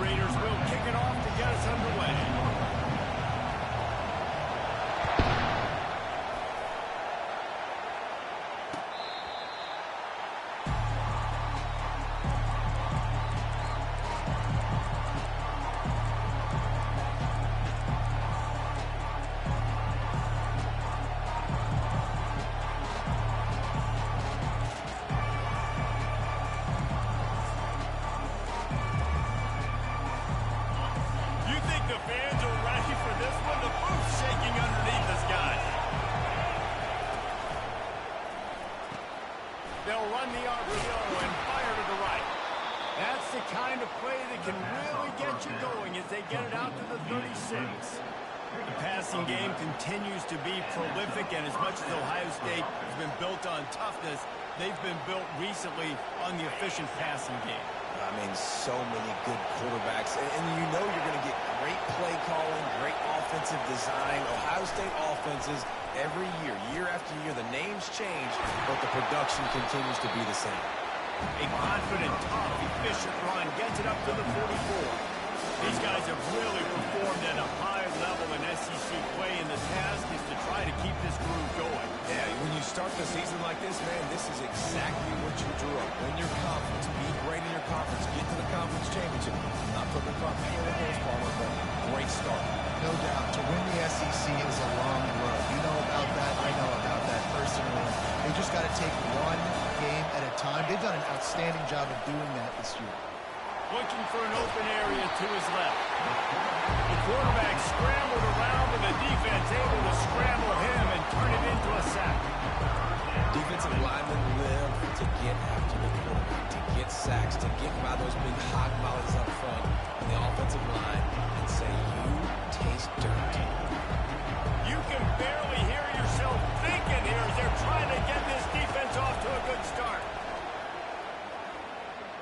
Raiders will kick it off to get us underway. They'll run the RPO and fire to the right. That's the kind of play that can really get you going as they get it out to the 36. The passing game continues to be prolific, and as much as Ohio State has been built on toughness, they've been built recently on the efficient passing game. I mean, so many good quarterbacks, and you know you're going to get great play calling, great offensive design. Ohio State offenses, every year, year after year, the names change, but the production continues to be the same. A confident, tough, efficient run gets it up to the 44. These guys have really performed at a high level in SEC play, and the task is to try to keep this groove going. Yeah, when you start the season like this, man, this is exactly what you drew up. Win your conference, be great in your conference, get to the conference championship. Not putting the cart before the horse, Palmer, but great start. No doubt. To win the SEC is a long road. You know about that. I know about that personally. They just got to take one game at a time. They've done an outstanding job of doing that this year. Looking for an open area to his left. The quarterback scrambled around, and the defense able to scramble him and turn it into a sack. Defensive linemen live to get after the quarterback, to get sacks, to get by those big hog mollies up front on the offensive line and say, you taste dirt. You can barely hear yourself thinking here as they're trying to get this defense off to a good start.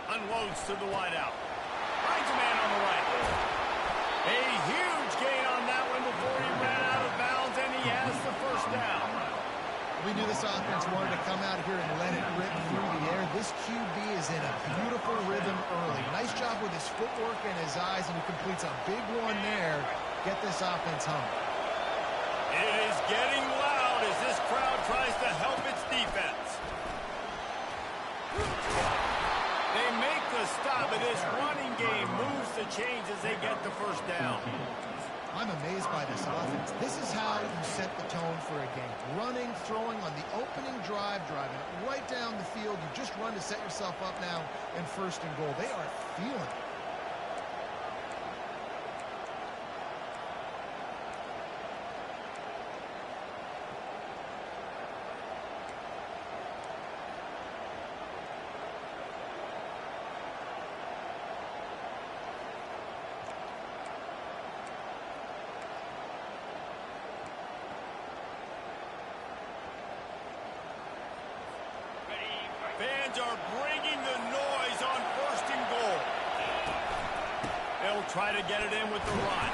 Unloads to the wideout. Finds a man on the right. A huge gain on that one before he ran out of bounds, and he has the first down. We knew this offense wanted to come out here and let it rip through the air. This QB is in a beautiful rhythm early. Nice job with his footwork and his eyes, and he completes a big one there. Get this offense humming. It is getting loud as this crowd tries to help its defense. They make the stop, and this running game moves the chains as they get the first down. I'm amazed by this offense. This is how you set the tone for a game. Running, throwing on the opening drive, driving right down the field. You just run to set yourself up now in first and goal. They are feeling it. Fans are bringing the noise on first and goal. They'll try to get it in with the run.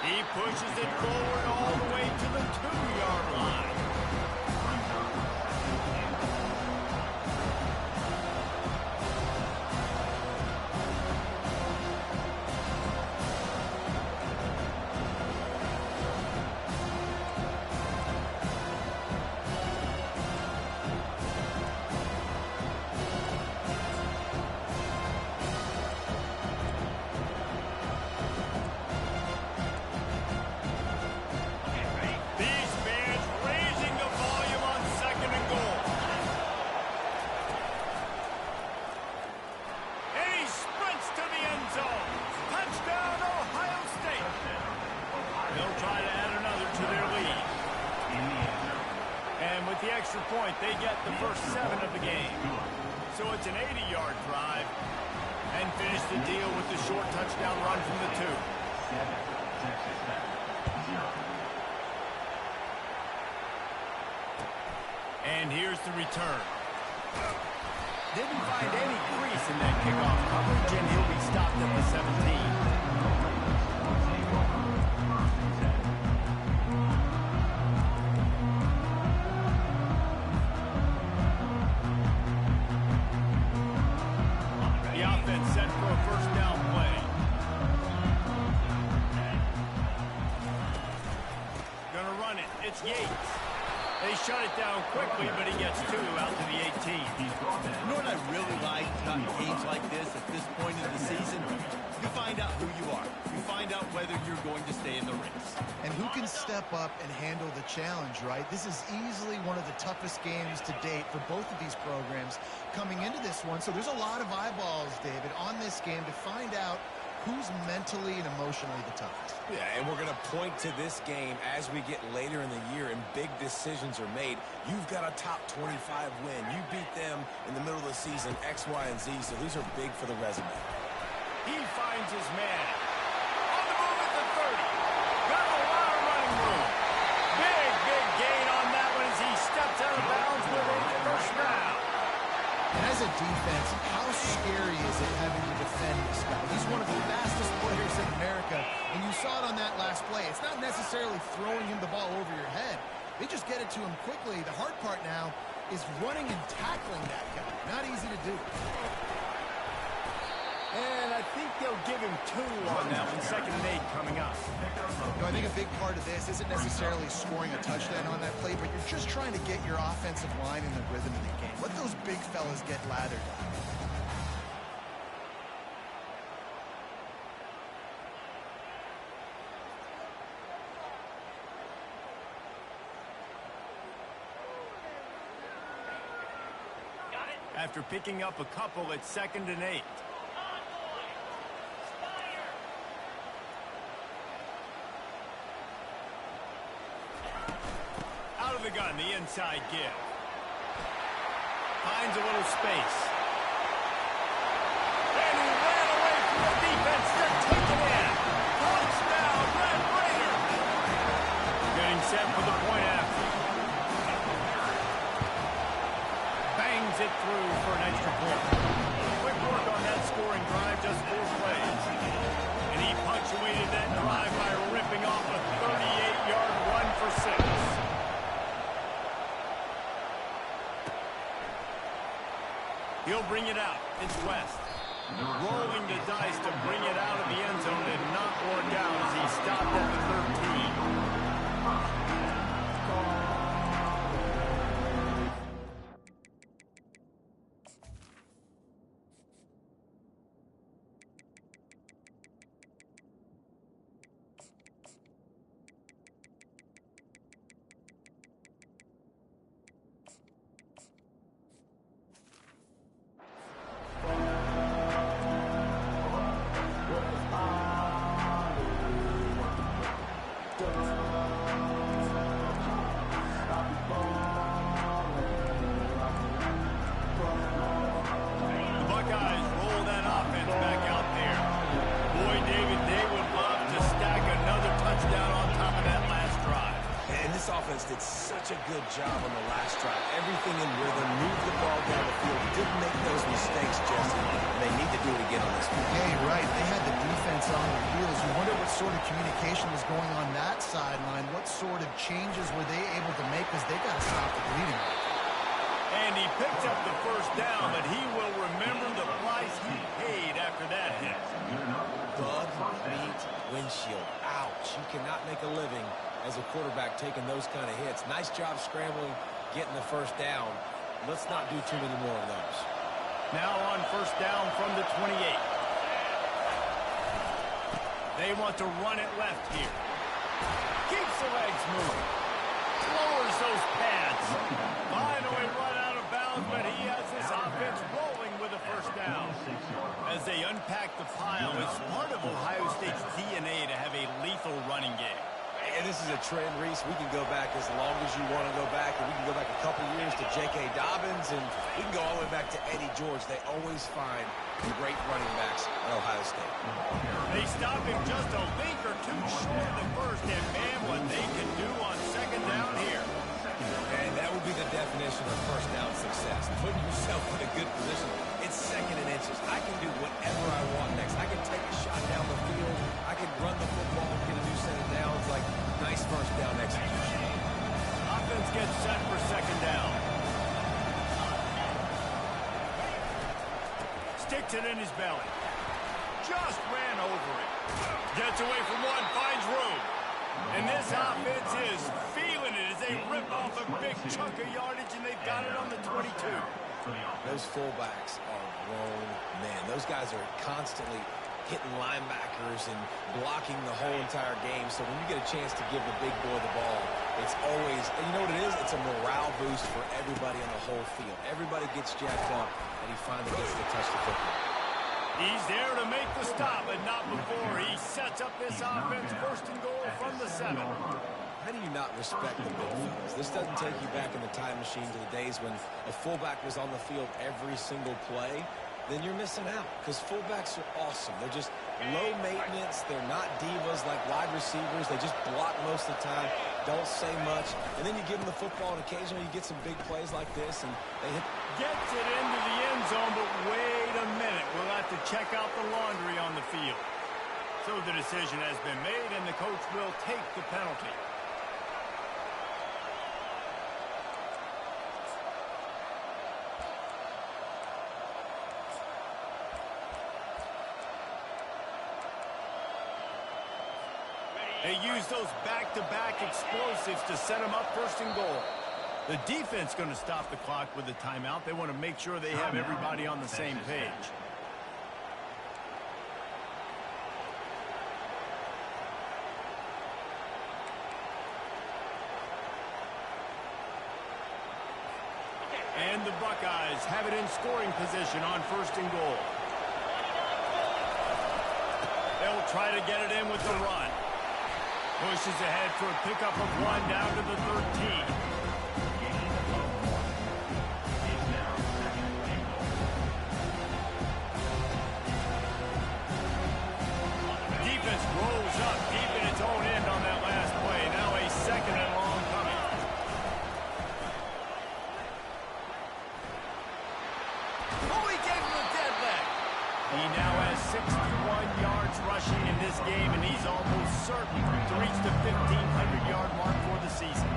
He pushes it forward all the way to the 2-yard line. With the extra point, they get the first 7 of the game. So it's an 80-yard drive, and finish the deal with the short touchdown run from the 2. And here's the return. Didn't find any crease in that kickoff coverage, and he'll be stopped at the 17. Yates. They shut it down quickly, but he gets 2 out to the 18. You know what I really like about games like this at this point in the season? You find out who you are. You find out whether you're going to stay in the race. And who can step up and handle the challenge, right? This is easily one of the toughest games to date for both of these programs coming into this one. So there's a lot of eyeballs, David, on this game to find out who's mentally and emotionally the toughest. Yeah, and we're going to point to this game as we get later in the year and big decisions are made. You've got a top 25 win. You beat them in the middle of the season, X, Y, and Z, so these are big for the resume. He finds his man. On the move at the 30. Got a lot of running room. Big gain on that one as he steps out of bounds with a first down. And as a defense, how scary is it having to defend this guy? He's one of the fastest players in America, and you saw it on that last play. It's not necessarily throwing him the ball over your head. They just get it to him quickly. The hard part now is running and tackling that guy. Not easy to do. And I think they'll give him 2 on that one. 2nd and 8 coming up. You know, I think a big part of this isn't necessarily scoring a touchdown on that play, but you're just trying to get your offensive line in the rhythm of the game. Let those big fellas get lathered. After picking up a couple, it's 2nd and 8. Out of the gun, the inside give. Finds a little space. And he ran away from the defense. They're taking in. Touchdown, Red Raiders. Getting set for the point after. Bangs it through for an extra point. Quick work on that scoring drive, just 4 plays. And he punctuated that drive by ripping off a 38-yard run for 6. He'll bring it out. It's West. Rolling the dice to bring it out of the end zone and not work out as he stopped at the 13. Did such a good job on the last drive. Everything in rhythm, moved the ball down the field, didn't make those mistakes, Jesse, and they need to do it again on this one. Yeah, you're right. They had the defense on their heels. You wonder what sort of communication was going on that sideline. What sort of changes were they able to make because they got to stop the bleeding. And he picked up the first down, but he will remember the price he paid after that hit. Bug meat windshield. Ouch. You cannot make a living as a quarterback taking those kind of hits. Nice job scrambling, getting the first down. Let's not do too many more of those. Now on first down from the 28. They want to run it left here. Keeps the legs moving. Lowers those pads. Finally run out of bounds, but he has this offense rolling with a first down. As they unpack the pile, it's part of Ohio State's DNA to have a lethal running game. And this is a trend, Reese. We can go back as long as you want to go back, and we can go back a couple years to J.K. Dobbins, and we can go all the way back to Eddie George. They always find great running backs at Ohio State. They stop him just a link or 2 short of the first, and man, what they can do on second down here. And that would be the definition of first down success. Putting yourself in a good position. It's 2nd and inches. I can do whatever I want next. I can take a shot down the field. I can run the football and get a new set of downs. Like, nice first down execution. Offense gets set for second down. Sticks it in his belly. Just ran over it. Gets away from one, finds room. And this offense is feeling it as they rip off a big chunk of yardage, and they've got it on the 22. Those fullbacks are grown men. Those guys are constantly hitting linebackers and blocking the whole entire game. So when you get a chance to give the big boy the ball, it's always, you know what it is? It's a morale boost for everybody on the whole field. Everybody gets jacked up, and he finally gets to touch the football. He's there to make the stop, but not before. He sets up this offense first and goal from the 7. How do you not respect the big fellas? This doesn't take you back in the time machine to the days when a fullback was on the field every single play. Then you're missing out, because fullbacks are awesome. They're just low maintenance. They're not divas like wide receivers. They just block most of the time, don't say much. And then you give them the football, and occasionally you get some big plays like this, and they hit. Gets it into the end zone, but wait a minute. We'll have to check out the laundry on the field. So the decision has been made, and the coach will take the penalty. They use those back-to-back explosives to set them up first and goal. The defense going to stop the clock with a timeout. They want to make sure they have everybody on the same page. And the Buckeyes have it in scoring position on first and goal. They'll try to get it in with the run. Pushes ahead for a pickup of 1 down to the 13. Defense rolls up deep in its own end on that last play. Now a second and long coming. Oh, he gave him a dead leg. He now has 61 yards rushing in this game, and he's almost certain to reach the 1,500-yard mark for the season.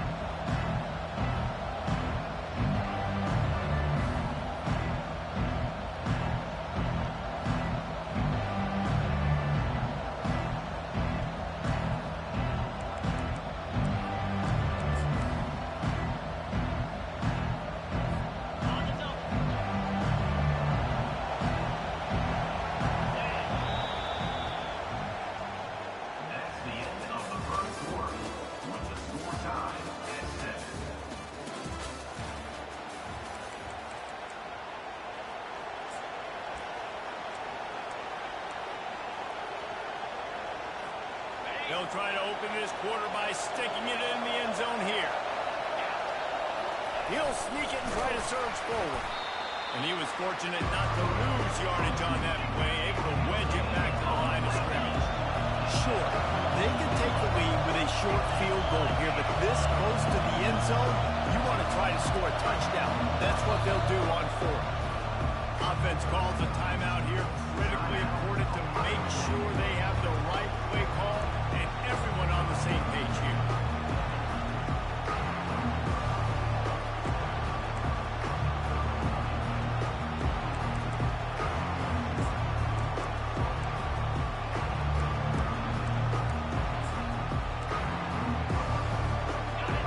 They'll try to open this quarter by sticking it in the end zone here. He'll sneak it and try to surge forward. And he was fortunate not to lose yardage on that play, able to wedge it back to the line of scrimmage. Sure, they can take the lead with a short field goal here, but this close to the end zone, you want to try to score a touchdown. That's what they'll do on 4th. Offense calls a timeout here, critically important to make sure they have the right play call and everyone on the same page here.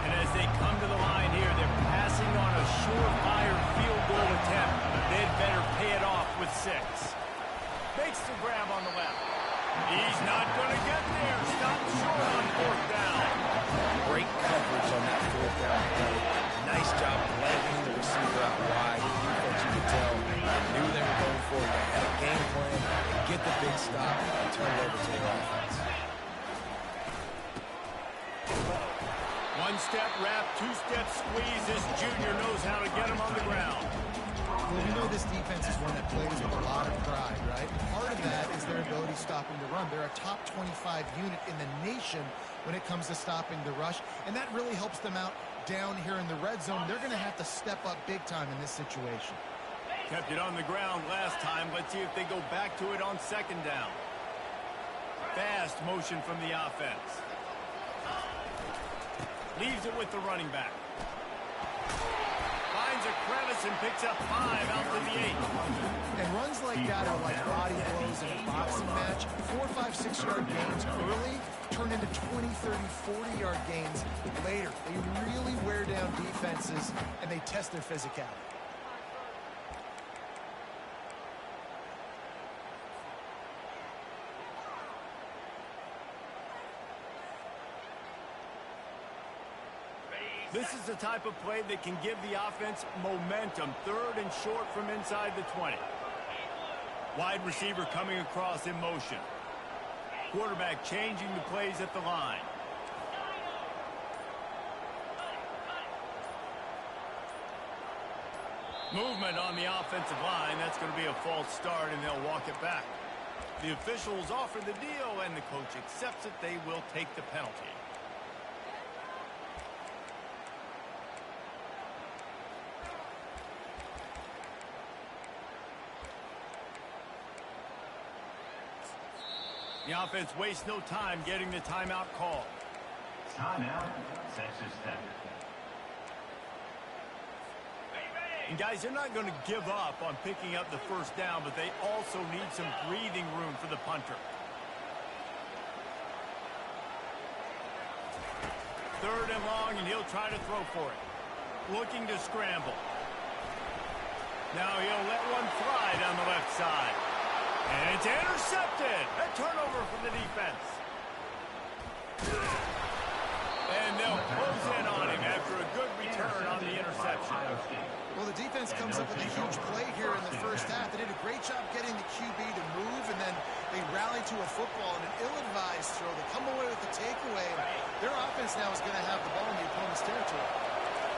And as they come to the line here, they're passing on a surefire field goal attempt. They'd better pay it off with 6. Makes the grab on the left. He's not going to get there. Stopped short on 4th down. Great coverage on that 4th down play. Nice job blanking the receiver out wide. The defense, you could tell, knew they were going for it. They had a game plan. They get the big stop and turn it over to their offense. 1-step wrap, 2-step squeeze. This junior knows how to get him on the ground. Well, we know this defense is one that plays with a lot of pride, right? Part of that is their ability stopping the run. They're a top 25 unit in the nation when it comes to stopping the rush, and that really helps them out down here in the red zone. They're going to have to step up big time in this situation. Kept it on the ground last time. Let's see if they go back to it on 2nd down. Fast motion from the offense. Leaves it with the running back. Finds a crevice and picks up 5 out to the 8. And runs like that are like body blows in a boxing match. 4, 5, 6-yard gains early turn into 20, 30, 40-yard gains later. They really wear down defenses, and they test their physicality. This is the type of play that can give the offense momentum. 3rd and short from inside the 20. Wide receiver coming across in motion. Quarterback changing the plays at the line. Movement on the offensive line. That's going to be a false start, and they'll walk it back. The officials offer the deal, and the coach accepts it. They will take the penalty. The offense wastes no time getting the timeout call. Timeout, Texas Tech. And guys, they're not going to give up on picking up the first down, but they also need some breathing room for the punter. 3rd and long, and he'll try to throw for it. Looking to scramble. Now he'll let one fly down the left side. And it's intercepted. A turnover from the defense. And they'll close in on him after a good return on the interception. Well, the defense comes up with a huge play here in the first half. They did a great job getting the QB to move, and then they rallied to a football and an ill-advised throw. They come away with the takeaway. Their offense now is going to have the ball in the opponent's territory.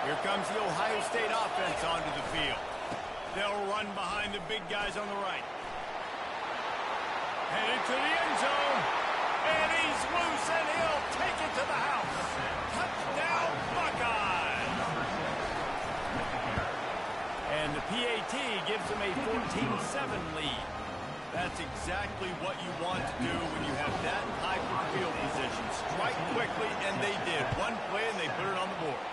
Here comes the Ohio State offense onto the field. They'll run behind the big guys on the right. Headed to the end zone. And he's loose, and he'll take it to the house. Touchdown, Buckeyes. And the PAT gives them a 14-7 lead. That's exactly what you want to do when you have that type of field position. Strike quickly, and they did. One play, and they put it on the board.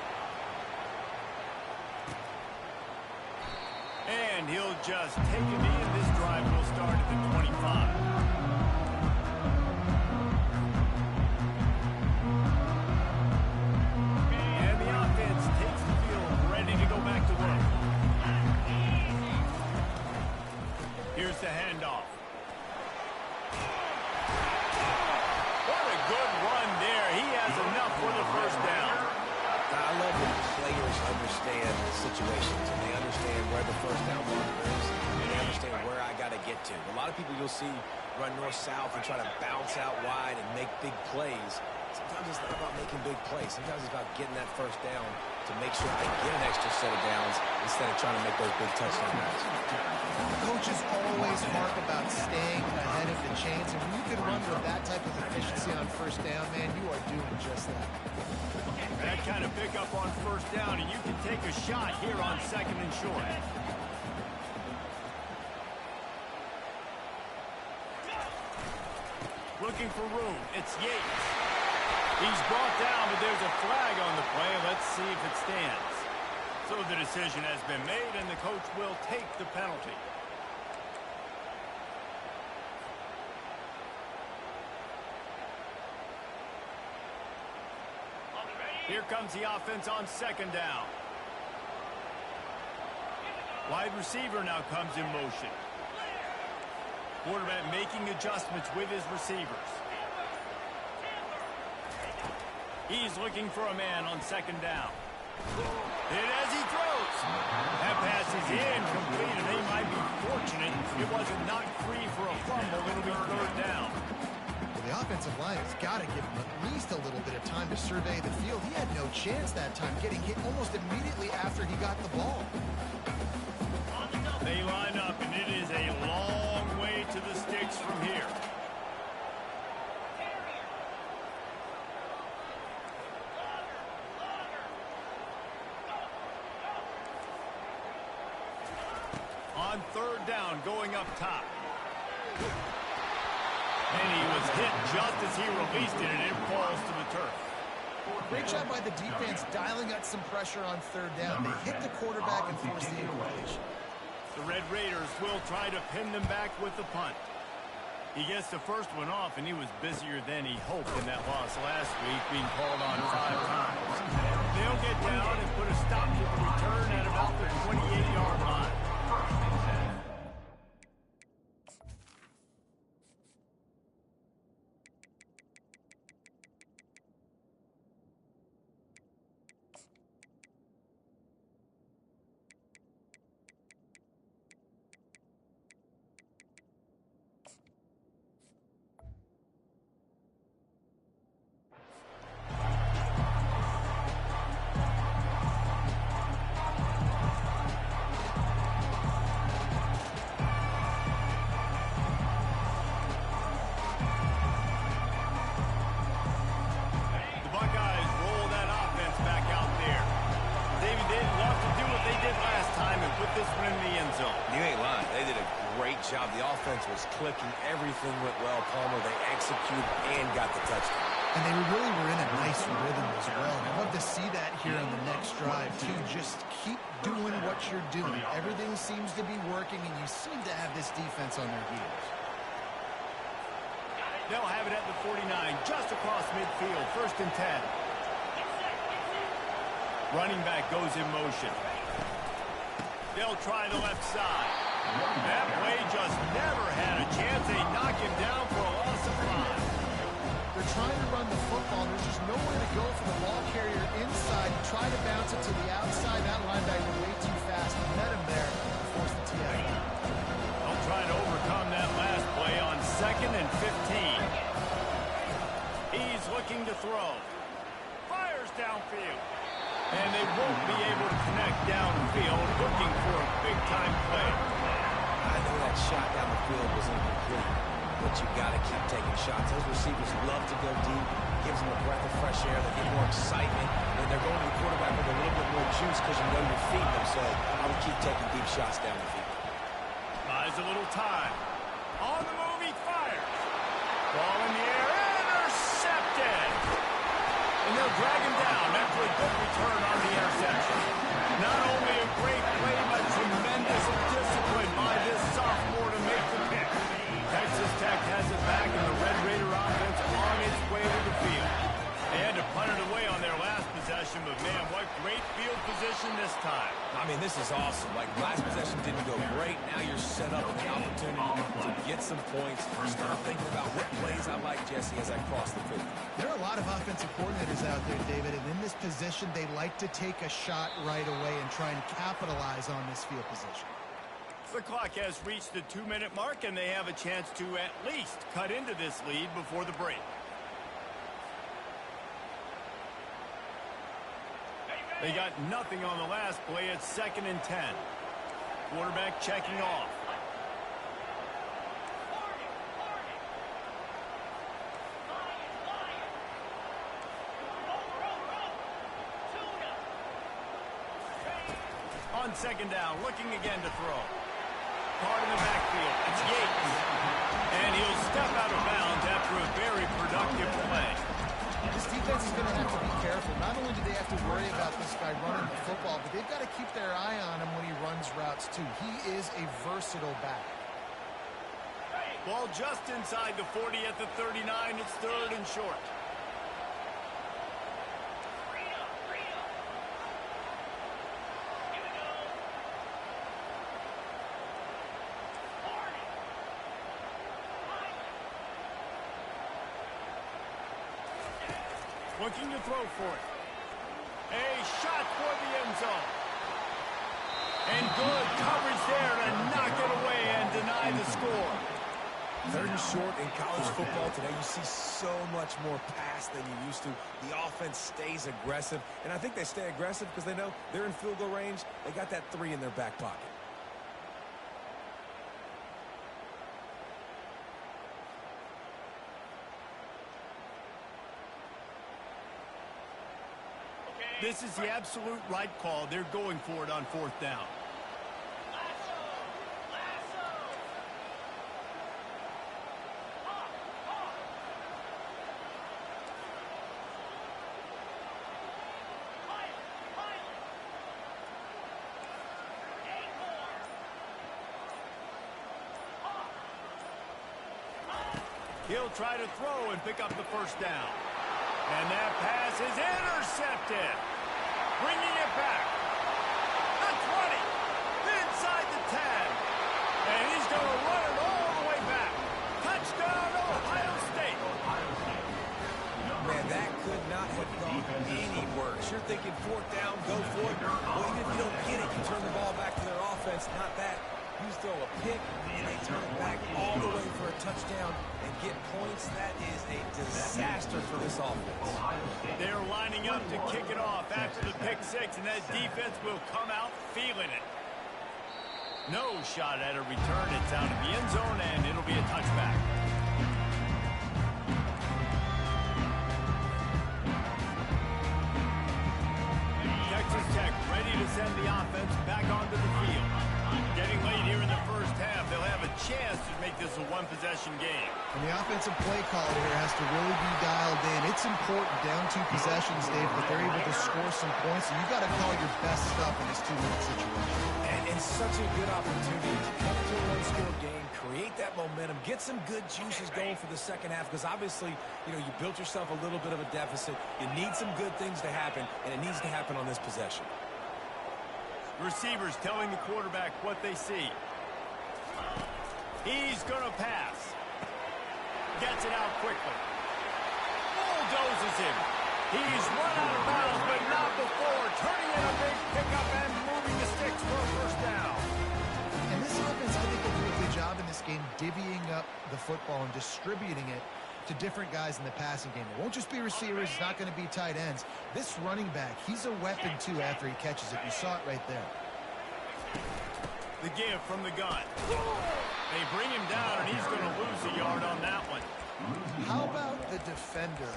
And he'll just take a knee, and this drive will start at the 25. Here's the handoff. What a good run there. He has enough for the first down. I love when players understand the situations and they understand where the first down marker is and they understand where I got to get to. A lot of people you'll see run north-south and try to bounce out wide and make big plays. Sometimes it's not about making big plays. Sometimes it's about getting that first down to make sure I get an extra set of downs instead of trying to make those big touchdown runs. Coaches always harp about staying ahead of the chains, and when you can run with that type of efficiency on first down, man, you are doing just that. That kind of pickup on first down, and you can take a shot here on 2nd and short. Looking for room. It's Yates. He's brought down, but there's a flag on the play. Let's see if it stands. So the decision has been made, and the coach will take the penalty. Here comes the offense on 2nd down. Wide receiver now comes in motion. Quarterback making adjustments with his receivers. He's looking for a man on 2nd down. And as he throws, that pass is incomplete, and they might be fortunate it wasn't knocked free for a fumble. It'll be 3rd down. Well, the offensive line has got to give him at least a little bit of time to survey the field. He had no chance that time, getting hit almost immediately after he got the ball. They line up, and it is a long way to the sticks from here. On 3rd down, going up top. And he was hit just as he released it, and it falls to the turf. Great job by the defense dialing up some pressure on 3rd down. They hit the quarterback and forced the incompletion. The Red Raiders will try to pin them back with the punt. He gets the first one off, and he was busier than he hoped in that loss last week, being called on 5 times. They'll get down and put a stop to the return at about the 28-yard line. The offense was clicking. Everything went well. Palmer, they executed and got the touchdown. And they really were in a nice rhythm as well. I'd love to see that here on the next drive, too. Just keep doing what you're doing. Everything seems to be working, and you seem to have this defense on their heels. They'll have it at the 49, just across midfield, 1st and 10. Running back goes in motion. They'll try the left side. That play just never had a chance. They knock him down for a loss of 5. They're trying to run the football. There's just nowhere to go for the ball carrier inside. Try to bounce it to the outside. That linebacker way too fast. He met him there and forced the TF. They'll try to overcome that last play on 2nd and 15. He's looking to throw. Fires downfield. And they won't be able to connect downfield, looking for a big-time play. I know that shot down the field was incomplete, but you got to keep taking shots. Those receivers love to go deep. Gives them a breath of fresh air. They get more excitement. And they're going to the quarterback with a little bit more juice because you know you're feeding them. So I would keep taking deep shots down the field. Buys a little time. On the move, he fires. Ball in the air, intercepted. And they'll drag him down after a good return on the interception. Not only a great play, but tremendous discipline by this sophomore to make the pick. Texas Tech has it back, and the Red Raider offense on its way to the field. They had to punt it away on their last possession, but man, what great field position this time. I mean, this is awesome. Like, last possession didn't go great. Now you're set up with the opportunity to get some points. Start thinking about what plays I like, Jesse, as I cross the field. There are a lot of offensive coordinators out there, David, and in this position, they like to take a shot right away and try and capitalize on this field position. The clock has reached the 2-minute mark, and they have a chance to at least cut into this lead before the break. They got nothing on the last play. It's 2nd and 10. Quarterback checking off. On 2nd down, looking again to throw. Caught in the backfield. It's Yates. And he'll step out of bounds after a very productive play. This defense is going to have to be careful. Not only do they have to worry about this guy running the football, but they've got to keep their eye on him when he runs routes, too. He is a versatile back. Ball just inside the 40 at the 39. It's 3rd and short. Looking to throw for it. A shot for the end zone. And good coverage there to knock it away and deny the score. 3rd and short in college football today. You see so much more pass than you used to. The offense stays aggressive. And I think they stay aggressive because they know they're in field goal range. They got that 3 in their back pocket. This is the absolute right call. They're going for it on 4th down. He'll try to throw and pick up the first down. And that pass is intercepted. Bringing it back. The 20. Inside the 10. And he's going to run it all the way back. Touchdown, Ohio State. Man, that could not have gone any worse. You're thinking fourth down, go for it. Well, even if you don't get it, you turn the ball back to their offense. Not that. You throw a pick, and they turn it back all the way for a touchdown and get points. That is a disaster for this offense. They're lining up to kick it off after the pick six, and that defense will come out feeling it. No shot at a return. It's out of the end zone, and it'll be a touchback. Texas Tech ready to send the offense back onto the field. Getting late here in the first half, they'll have a chance to make this a one-possession game. And the offensive play caller here has to really be dialed in. It's important down 2 possessions, Dave, that they're able to score some points. And you got to call your best stuff in this 2-minute situation. And such a good opportunity to come to a one-score game, create that momentum, get some good juices going for the second half, because obviously, you built yourself a little bit of a deficit. You need some good things to happen, and it needs to happen on this possession. Receivers telling the quarterback what they see. He's going to pass. Gets it out quickly. Bulldozes him. He's run out of bounds, but not before. Turning in a big pickup and moving the sticks for a first down. And this offense, I think, will do a good job in this game divvying up the football and distributing it to different guys in the passing game. It won't just be receivers. It's not going to be tight ends. This running back, he's a weapon, too, after he catches it. You saw it right there. The give from the gun. They bring him down, and he's going to lose a yard on that one. How about the defender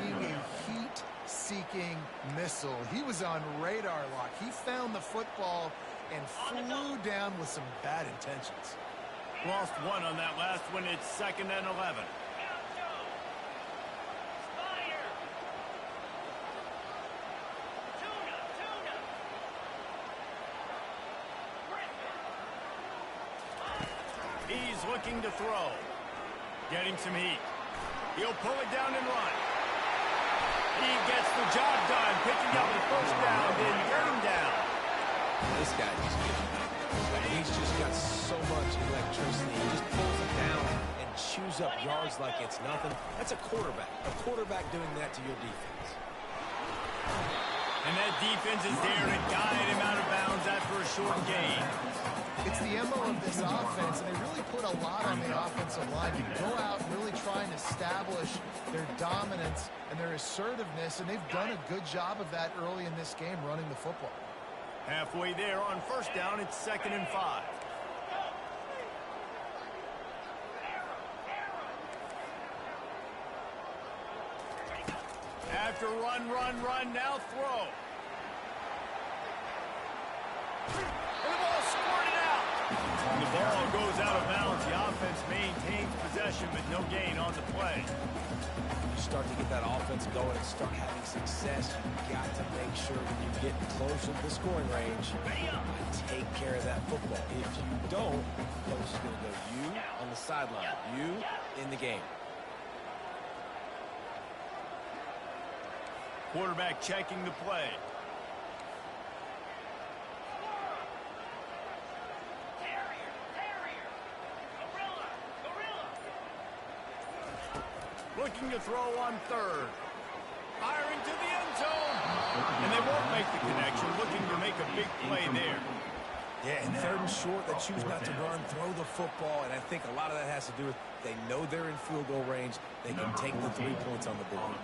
being a heat-seeking missile? He was on radar lock. He found the football and flew down with some bad intentions. Lost one on that last one. It's 2nd and 11. He's looking to throw. Getting some heat. He'll pull it down and run. He gets the job done, picking up the first down, then getting down. This guy just he's just got so much electricity. He just pulls it down and chews up yards like it's nothing. That's a quarterback. A quarterback doing that to your defense. And that defense is there to guide him out of bounds after a short gain. It's the MO of this offense, and they really put a lot on the offensive line to go out and really try and establish their dominance and their assertiveness, and they've done a good job of that early in this game, running the football. Halfway there on first down, it's 2nd and 5. After run, now throw. And the ball squirted out. And the ball goes out of bounds. The offense maintains possession, but no gain on the play. You start to get that offense going and start having success, you've got to make sure when you get closer to the scoring range, you take care of that football. If you don't, coach is going to go you on the sideline, you in the game. Quarterback checking the play. Looking to throw on 3rd. Firing to the end zone. And they won't make the connection. Looking to make a big play there. Yeah, and 3rd and short, they choose not to run, throw the football, and I think a lot of that has to do with they know they're in field goal range. They can take the 3 points on the board.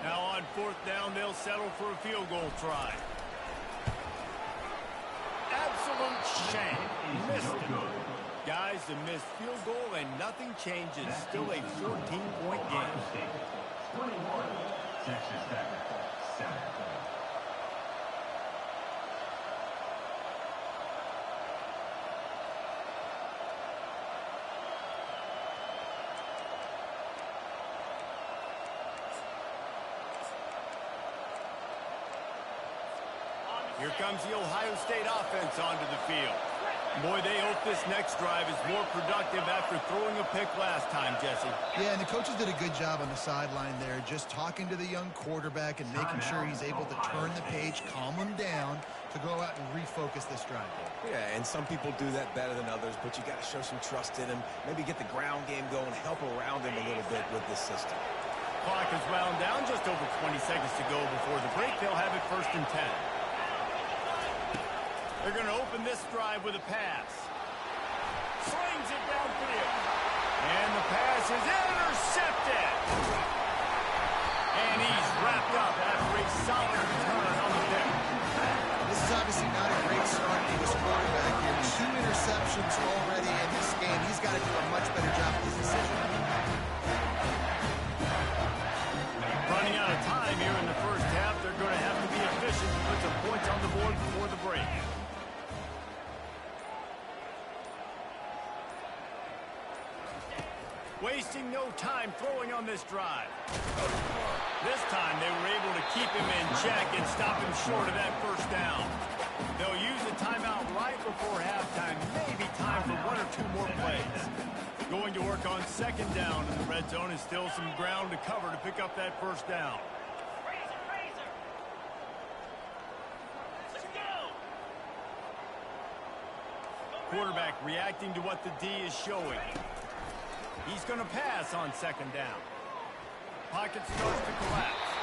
Now on 4th down, they'll settle for a field goal try. Absolute shame. Missed it. Guys, a missed field goal and nothing changes. Still a 14-point game. 21, Texas Tech, 7. Here comes the Ohio State offense onto the field. Boy, they hope this next drive is more productive after throwing a pick last time, Jesse. Yeah, and the coaches did a good job on the sideline there, just talking to the young quarterback and making sure he's able to turn the page, calm him down to go out and refocus this drive. Yeah, and some people do that better than others, but you got to show some trust in him. Maybe get the ground game going, help around him a little bit with this system. Clock is wound down, just over 20 seconds to go before the break. They'll have it 1st and 10. They're going to open this drive with a pass. Slings it downfield. And the pass is intercepted. And he's wrapped up after a solid return on the pick. This is obviously not a great start for this quarterback here. 2 interceptions already in this game. He's got to do a much better job with his decision. Running out of time here in the first half. They're going to have to be efficient to put some points on the board before the break. Wasting no time throwing on this drive. This time they were able to keep him in check and stop him short of that first down. They'll use a timeout right before halftime. Maybe time for 1 or 2 more plays. Going to work on 2nd down in the red zone is still some ground to cover to pick up that first down. Quarterback reacting to what the D is showing. He's going to pass on 2nd down. Pocket starts to collapse.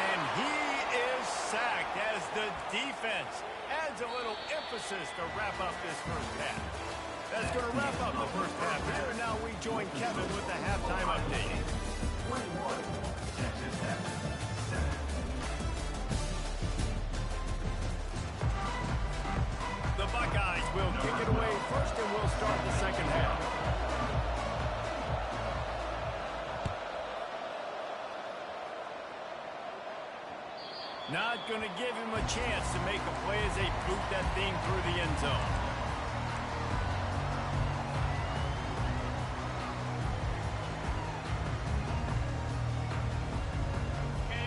And he is sacked as the defense adds a little emphasis to wrap up this first half. That's going to wrap up the first half here. And now we join Kevin with the halftime update. 21, Texas Tech, 7. The Buckeyes will kick it away first, and we'll start the second half. Not going to give him a chance to make a play as they boot that thing through the end zone.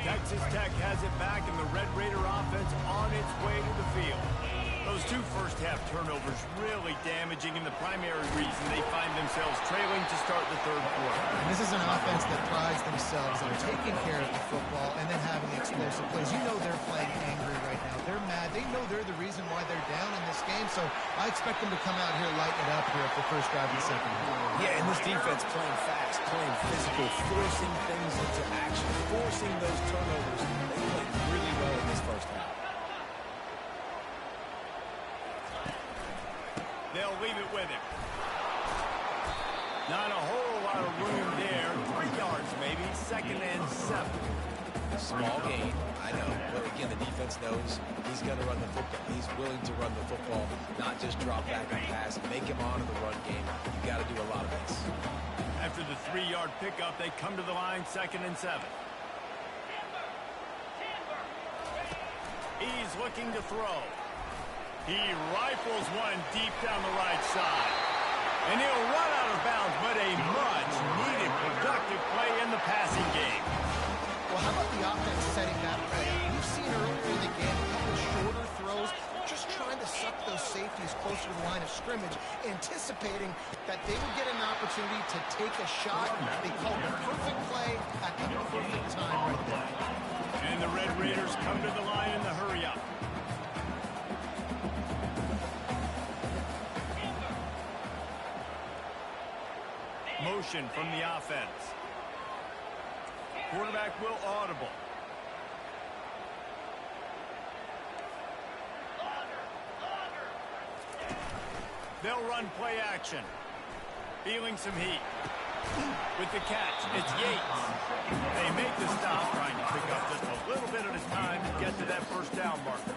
Texas Tech has it back, and the Red Raider offense on its way to the field. Those 2 first-half turnovers really damaging, and the primary reason they find themselves trailing to start the 3rd quarter. And this is an offense that prides themselves on taking care of the football and then having the explosive plays. You know they're playing angry right now. They're mad. They know they're the reason why they're down in this game, so I expect them to come out here lighten it up here at the first drive of the second half. Yeah, and this defense playing fast, playing physical, forcing things into action, forcing those turnovers. They played really well in this first half. They'll leave it with him. Not a whole lot of room there. 3 yards maybe. 2nd and 7. Small gain, I know. But again, the defense knows he's going to run the football. He's willing to run the football, not just drop back and pass. Make him honor the run game. You've got to do a lot of this. After the 3-yard pickup, they come to the line, 2nd and 7. He's looking to throw. He rifles one deep down the right side. And he'll run out of bounds, but a much-needed productive play in the passing game. Well, how about the offense setting that play up? We've seen earlier in the game a couple shorter throws, just trying to suck those safeties closer to the line of scrimmage, anticipating that they would get an opportunity to take a shot. They called the perfect play at the perfect time right there. And the Red Raiders come to the line in the hurry-up. Motion from the offense. Quarterback will audible. They'll run play action. Feeling some heat. With the catch, it's Yates. They make the stop, trying to pick up just a little bit at a time to get to that first down marker.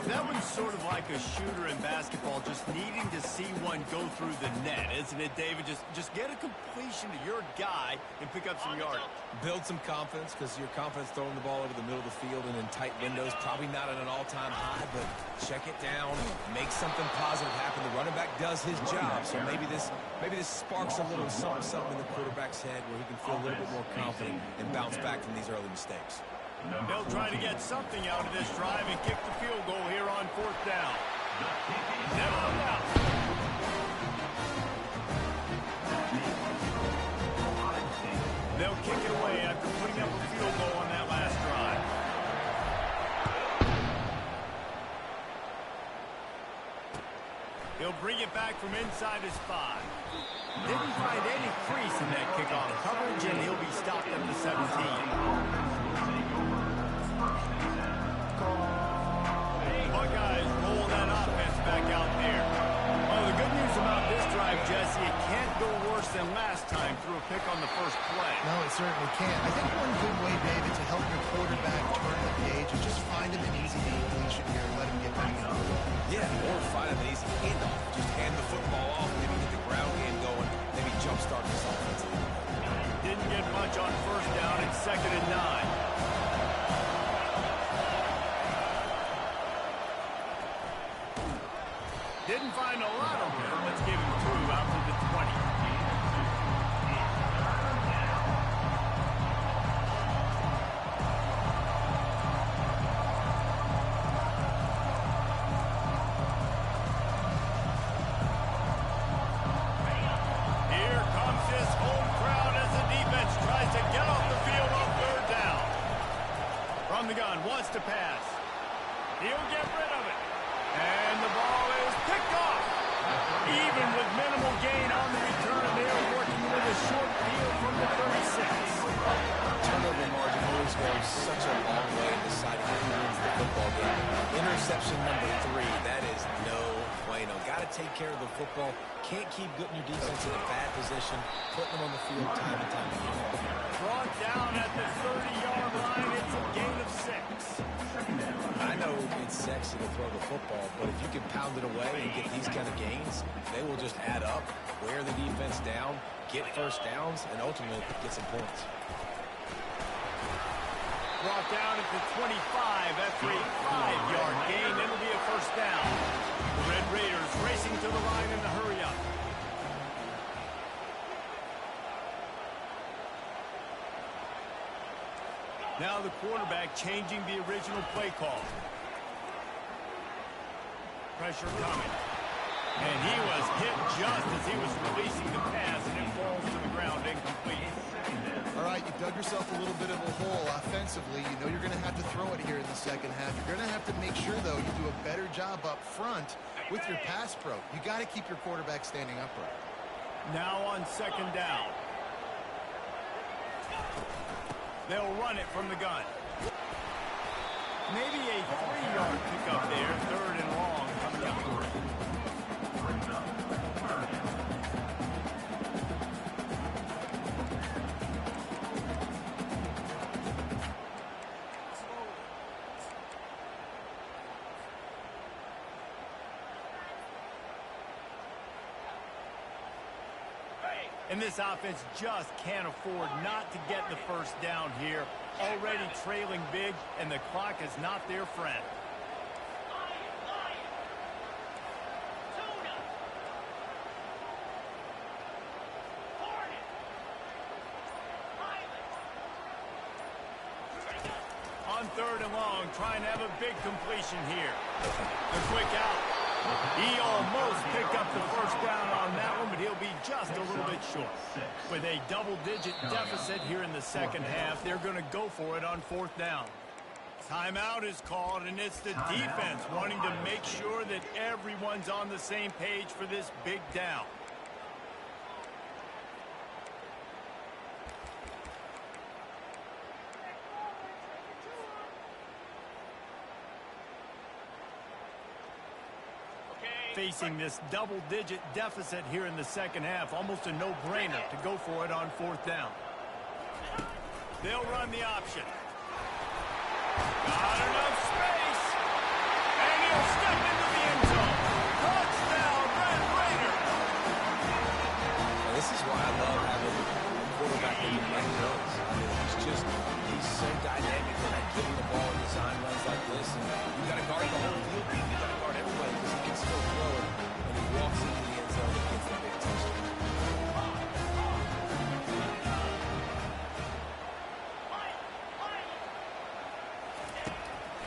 That one's sort of like a shooter in basketball, just needing to see one go through the net, isn't it, David? Just get a completion to your guy and pick up some yardage. Build some confidence, because your confidence throwing the ball over the middle of the field and in tight windows, probably not at an all-time high, but check it down, make something positive happen. The running back does his job, so maybe this sparks a little something in the quarterback's head where he can feel a little bit more confident and bounce back from these early mistakes. They'll try to get something out of this drive and kick the field goal here on 4th down. Never look out. They'll kick it away after putting up a field goal on that last drive. He'll bring it back from inside his 5. Didn't find any crease in that kickoff coverage, and he'll be stopped at the 17. Buckeyes roll that offense back out there. Well, the good news about this drive, Jesse, it can't go worse than last time through a pick on the first play. No, it certainly can't. I think one good way, David, to help your quarterback turn the page is just find him an easy completion here and let him get back in. Yeah, or find an easy handoff. Just hand the football off, maybe get the ground game going, maybe jumpstart this offense a little bit. Didn't get much on first down and 2nd and 9. Didn't find a lot of room. Let's give him 2 out to the 20. Here comes his home crowd as the defense tries to get off the field on 3rd down. From the gun, wants to pass. He'll get rid of it. And the ball is picked off. Even with minimal gain on the return, they are working with a short field from the 36. Turnover margin always goes such a long way in deciding who wins the football game. Interception number 3, that is no bueno. Got to take care of the football. Can't keep putting your defense in a bad position, putting them on the field time and time again. Brought down at the 30-yard line. It's a gain of 6. I know it's sexy to throw the football, but if you can pound it away and get these kind of gains, they will just add up, wear the defense down, get first downs, and ultimately get some points. Brought down at the 25 after a 5-yard gain. It'll be a first down. The Red Raiders racing to the line in the hurry-up. Now the quarterback changing the original play call. Pressure coming. And he was hit just as he was releasing the pass, and it falls to the ground incomplete. All right, you dug yourself a little bit of a hole offensively. You know you're going to have to throw it here in the second half. You're going to have to make sure, though, you do a better job up front with your pass pro. You got to keep your quarterback standing upright. Now on 2nd down. They'll run it from the gun. Maybe a 3-yard pickup there. 3rd and long coming up. And this offense just can't afford not to get the first down here. Already trailing big, and the clock is not their friend. On 3rd and long, trying to have a big completion here. The quick out. He almost picked up the first down on that one, but he'll be just a little bit short. With a double-digit deficit here in the second half, they're going to go for it on 4th down. Timeout is called, and it's the defense wanting to make sure that everyone's on the same page for this big down. Facing this double-digit deficit here in the second half, almost a no-brainer to go for it on 4th down. They'll run the option. Got enough space, and he'll step into the end zone. Touchdown, Red Raiders! Now, this is why I love having a quarterback that can make runs. I mean, he's so dynamic when I give him the ball and design runs like this, and you got to guard the whole field. You got to guard everybody because he can still throw it, and he walks into the end zone and gets the big touchdown.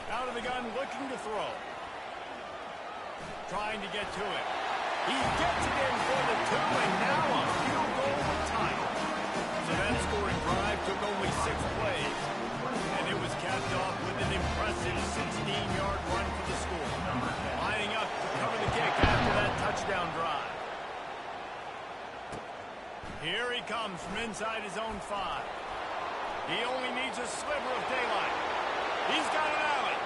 Out of the gun, looking to throw. trying to get to it. He gets it in for the 2, and now a field goal with time. So that scoring drive took only 6 plays, and it was capped off with an impressive 16-yard run for the score. Lining up to cover the kick after that touchdown drive. Here he comes from inside his own 5. He only needs a sliver of daylight. He's got an alley.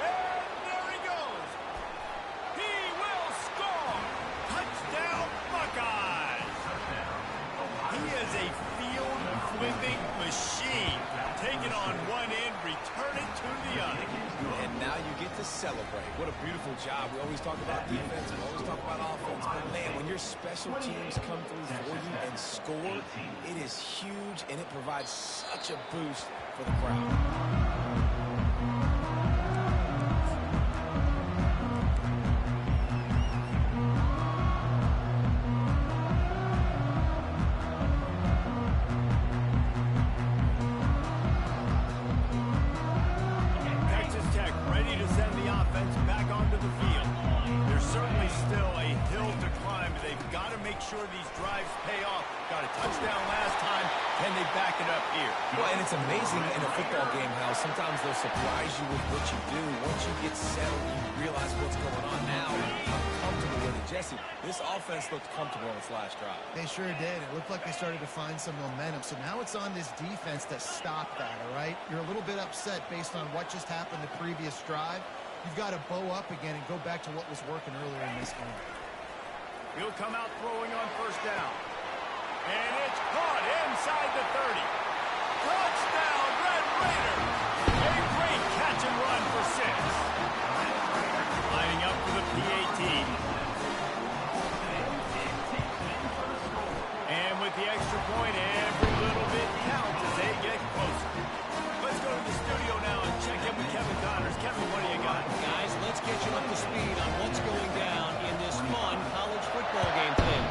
And there he goes. He will score. Touchdown, Buckeyes. He is a field-flipping machine. Take it on one end, return it to the other. And now you get to celebrate. What a beautiful job. We always talk about defense. We always talk about offense. But, man, when your special teams come through for you and score, it is huge, and it provides such a boost for the crowd. These drives pay off. Got a touchdown last time. Can they back it up here? Well, and it's amazing in a football game how sometimes they'll surprise you with what you do. Once you get settled, you realize what's going on now. I'm comfortable with it. Jesse, this offense looked comfortable on its last drive. They sure did. It looked like they started to find some momentum. So now it's on this defense to stop that, all right? You're a little bit upset based on what just happened the previous drive. You've got to bow up again and go back to what was working earlier in this game. He'll come out throwing on first down. And it's caught inside the 30. Touchdown, Red Raiders! A great catch and run for 6. Lining up for the PAT. And with the extra point, every little bit counts as they get closer. Let's go to the studio now and check in with Kevin Connors. Kevin, what do you got? Guys, let's get you up to speed on what's going down in this fun college football game today.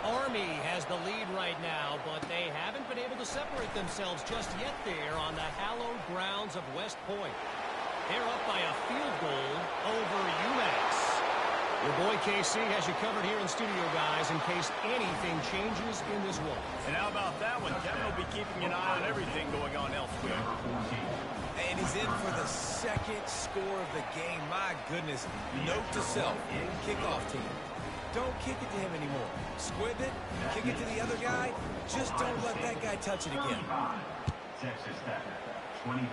Army has the lead right now, but they haven't been able to separate themselves just yet there on the hallowed grounds of West Point. They're up by a field goal over UMass. Your boy KC has you covered here in studio, guys, in case anything changes in this one. And how about that one? Kevin will be keeping an eye on everything going on elsewhere. And he's in for the second score of the game. My goodness. Note to self, kickoff team. Don't kick it to him anymore. Squib it, kick it to the other guy. Just don't let that guy touch it again. Texas Tech, 25.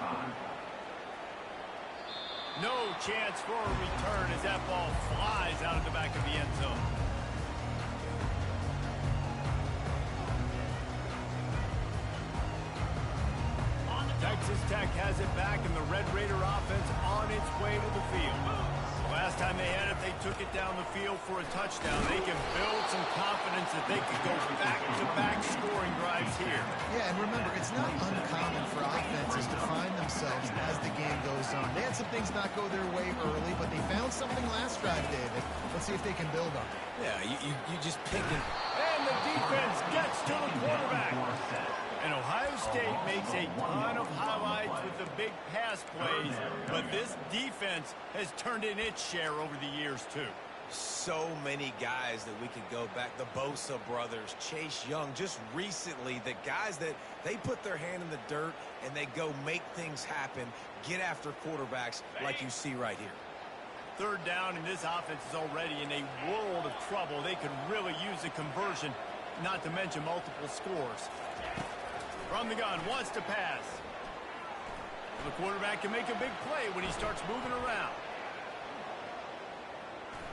No chance for a return as that ball flies out of the back of the end zone. Texas Tech has it back, and the Red Raider offense on its way to the field. Last time they had it, they took it down the field for a touchdown. They can build some confidence that they could go back-to-back scoring drives here. Yeah, and remember, it's not uncommon for offenses to find themselves as the game goes on. They had some things not go their way early, but they found something last drive, David. Let's see if they can build on it. Yeah, you just pick it. And the defense gets to the quarterback. And Ohio State makes a ton of highlights with the big pass plays, but this defense has turned in its share over the years, too. So many guys that we could go back. The Bosa brothers, Chase Young, just recently, the guys that they put their hand in the dirt and they go make things happen, get after quarterbacks like you see right here. Third down, and this offense is already in a world of trouble. They could really use a conversion, not to mention multiple scores. From the gun, wants to pass. The quarterback can make a big play when he starts moving around.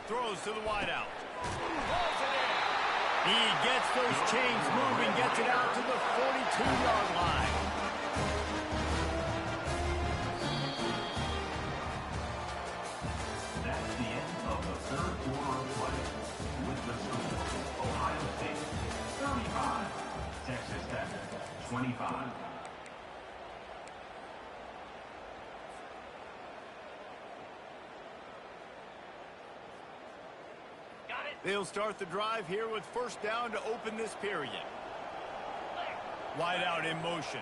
Throws to the wideout. He gets those chains moving, gets it out to the 42-yard line. That's the end of the third quarter of play. With the score, Ohio State 35, Texas Tech 25. They'll start the drive here with first down to open this period. Wide out in motion.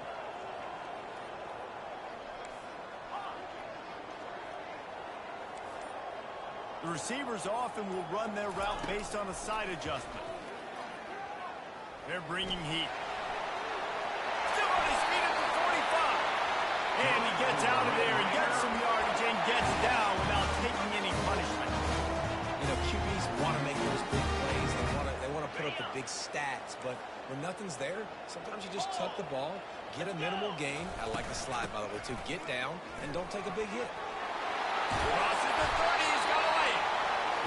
The receivers often will run their route based on a side adjustment. They're bringing heat. Still on his feet at the 45. And he gets out of there and gets some yardage and gets down without taking any punishment. You know, QBs want to make those big plays. They want to put up the big stats. But when nothing's there, sometimes you just tuck the ball, get a minimal gain. I like the slide, by the way, too. Get down and don't take a big hit. Crosses the 30. He's got away.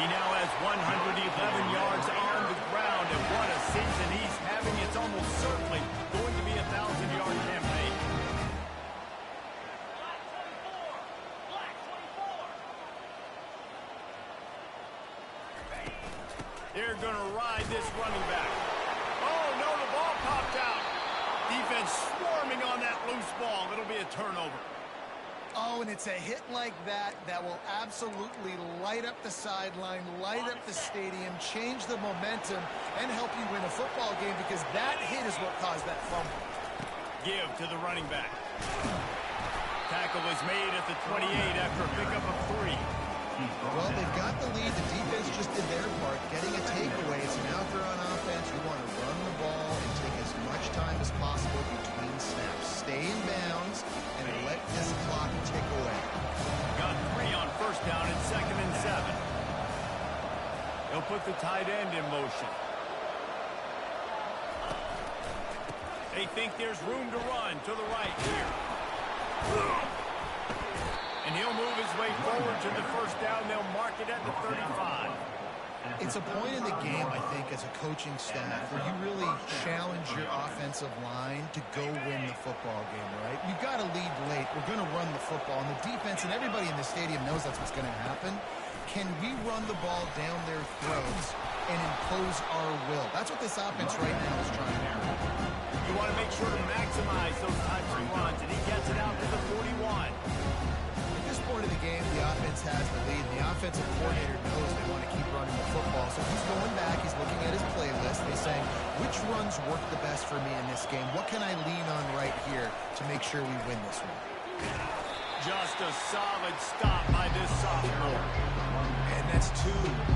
He now has 111 yards on the ground. And what a season he's having. It's almost certainly going to be a 1,000-yard campaign. They're going to ride this running back. Oh, no, the ball popped out. Defense swarming on that loose ball. It'll be a turnover. Oh, and it's a hit like that that will absolutely light up the sideline, light up the stadium, change the momentum, and help you win a football game because that hit is what caused that fumble. Give to the running back. Tackle is made at the 28 after a pickup of 3. Well, they've got the lead. The defense just did their part, getting a takeaway. So now if they're on offense, you want to run the ball and take as much time as possible between snaps. Stay in bounds and let this clock tick away. Got 3 on first down and 2nd and 7. They'll put the tight end in motion. They think there's room to run to the right here. And he'll move his way forward to the first down. They'll mark it at the 35. It's a point in the game, I think, as a coaching staff, where you really challenge your offensive line to go win the football game, right? You've got to lead late. We're going to run the football. And the defense and everybody in the stadium knows that's what's going to happen. Can we run the ball down their throats and impose our will? That's what this offense right now is trying to do. You want to make sure to maximize those types of runs, and he gets it out to the 41. At this point of the game, the offense has the lead. The offensive coordinator knows they want to keep running the football. So he's going back. He's looking at his playlist. He's saying, which runs work the best for me in this game? What can I lean on right here to make sure we win this one? Just a solid stop by this sophomore. And that's 2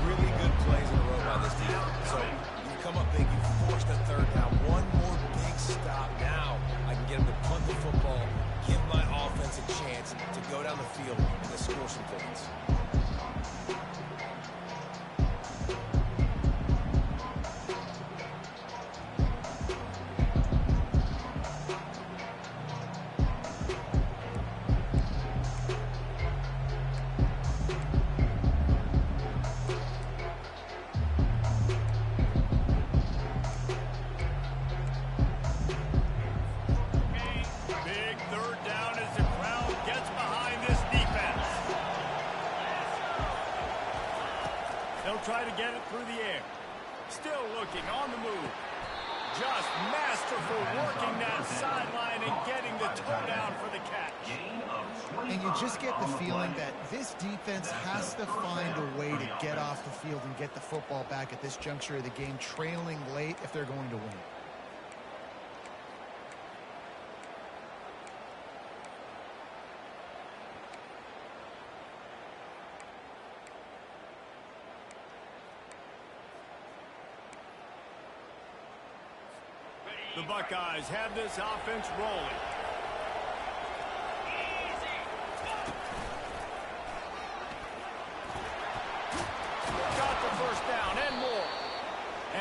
really good plays in a row by this defense. So you come up big, you force the third down. One more big stop. Now I can get him to punt the football, give my offense a chance to go down the field and to score some points. Try to get it through the air. Still looking on the move. Just masterful working that sideline and getting the toe down for the catch. And you just get the feeling that this defense has to find a way to get off the field and get the football back at this juncture of the game, trailing late if they're going to win. The Buckeyes have this offense rolling. Got the first down and more.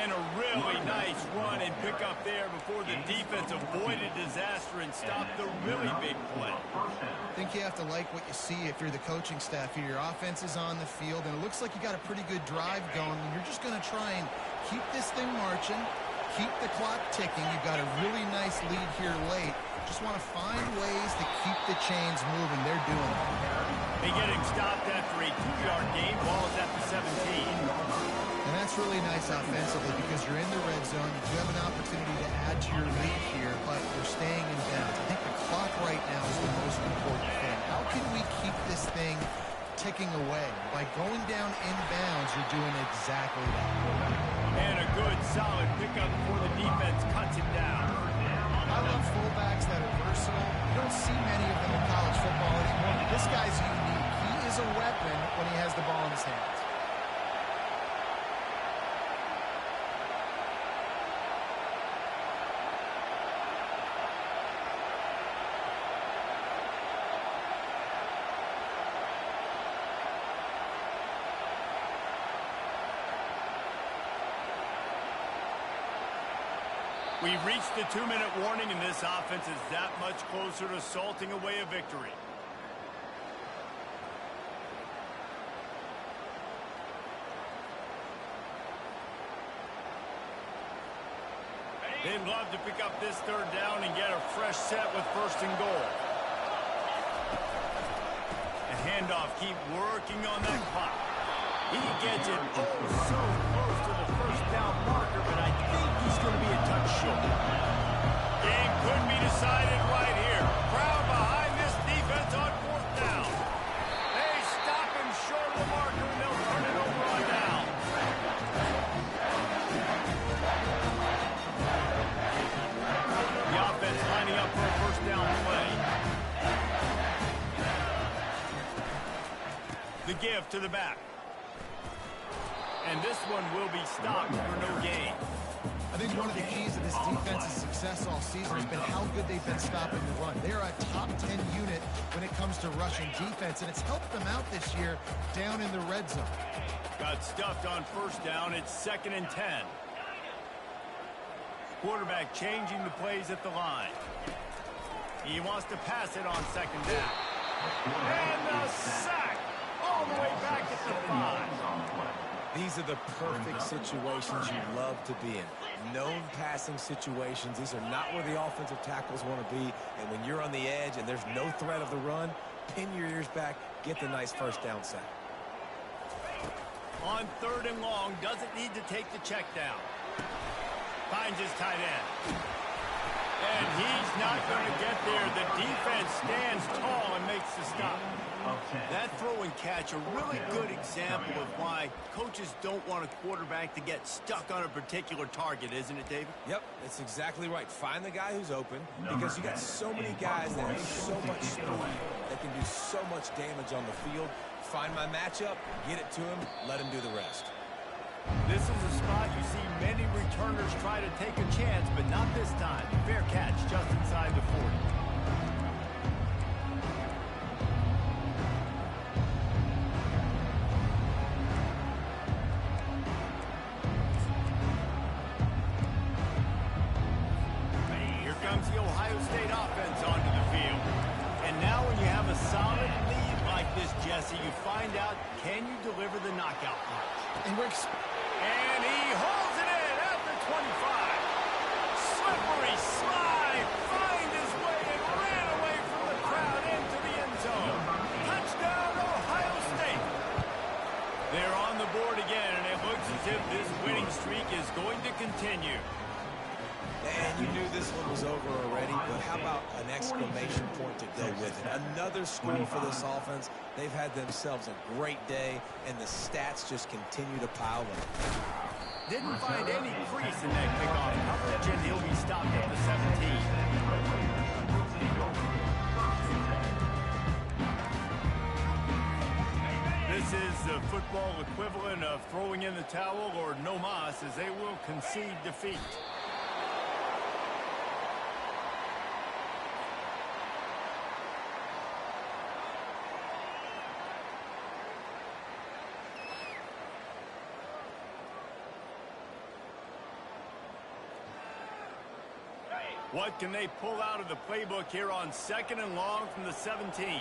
And a really nice run and pick up there before the defense avoided disaster and stopped the really big play. I think you have to like what you see if you're the coaching staff here. Your offense is on the field, and it looks like you got a pretty good drive going. And you're just going to try and keep this thing marching. Keep the clock ticking. You've got a really nice lead here late. Just want to find ways to keep the chains moving. They're doing it. They get him stopped after a 2-yard gain. Ball is at the 17. And that's really nice offensively because you're in the red zone. You do have an opportunity to add to your lead here, but you're staying in bounds. I think the clock right now is the most important thing. How can we keep this thing ticking away? By going down in bounds, you're doing exactly that. And a good, solid pickup before the defense cuts him down. I love fullbacks that are versatile. You don't see many of them in college football anymore. This guy's unique. He is a weapon when he has the ball in his hands. We've reached the 2-minute warning, and this offense is that much closer to salting away a victory. They'd love to pick up this third down and get a fresh set with 1st and goal. A handoff, keep working on that clock. He gets it so close to the 1st down marker, but I think he's going to be a touch short. Game could be decided right here. Crowd behind this defense on 4th down. They stop him short of the marker, and they'll turn it over on down. The offense lining up for a 1st down play. The give to the back. And this one will be stopped for no gain. I think one of the keys to this defense's success all season has been how good they've been stopping the run. They're a top 10 unit when it comes to rushing defense, and it's helped them out this year down in the red zone. Got stuffed on 1st down. It's 2nd and 10. Quarterback changing the plays at the line. He wants to pass it on 2nd down. And the sack all the way back at the 5. These are the perfect situations you love to be in. Known passing situations. These are not where the offensive tackles want to be. And when you're on the edge and there's no threat of the run, pin your ears back, get the nice 1st down sack. On 3rd and long, doesn't need to take the check down. Finds his tight end. And he's not going to get there. The defense stands tall and makes the stop. That throw and catch, a really good example of why coaches don't want a quarterback to get stuck on a particular target, isn't it, David? Yep, that's exactly right. Find the guy who's open, because you got so many guys that have so much speed that can do so much damage on the field. Find my matchup, get it to him, let him do the rest. This is a spot you see many returners try to take a chance, but not this time. Fair catch just inside the 40. Here comes the Ohio State offense onto the field. And now when you have a solid lead like this, Jesse, you find out, can you deliver the knockout punch? And he holds it in at the 25. Slippery slide, find his way and ran away from the crowd into the end zone. Touchdown, Ohio State. They're on the board again, and it looks as if this winning streak is going to continue. And you knew this one was over already, but how about an exclamation point to go with it? Another score for this offense. They've had themselves a great day, and the stats just continue to pile up. Didn't find any crease in that kickoff coverage, and he'll be stopped at the 17. This is the football equivalent of throwing in the towel or no mas, as they will concede defeat. What can they pull out of the playbook here on 2nd and long from the 17?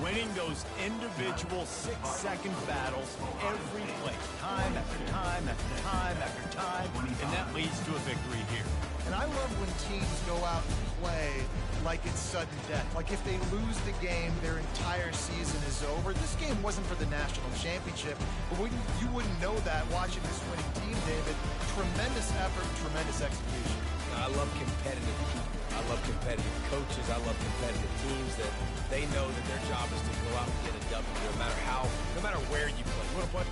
Winning those individual 6-second battles every play, time after time after time after time, and that leads to a victory here. And I love when teams go out and play like it's sudden death. Like if they lose the game, their entire season is over. This game wasn't for the national championship, but you wouldn't know that watching this winning team, David. Tremendous effort, tremendous execution. I love competitive people. I love competitive coaches. I love competitive teams that they know that their job is to go out and get a W no matter where you play. You want to play?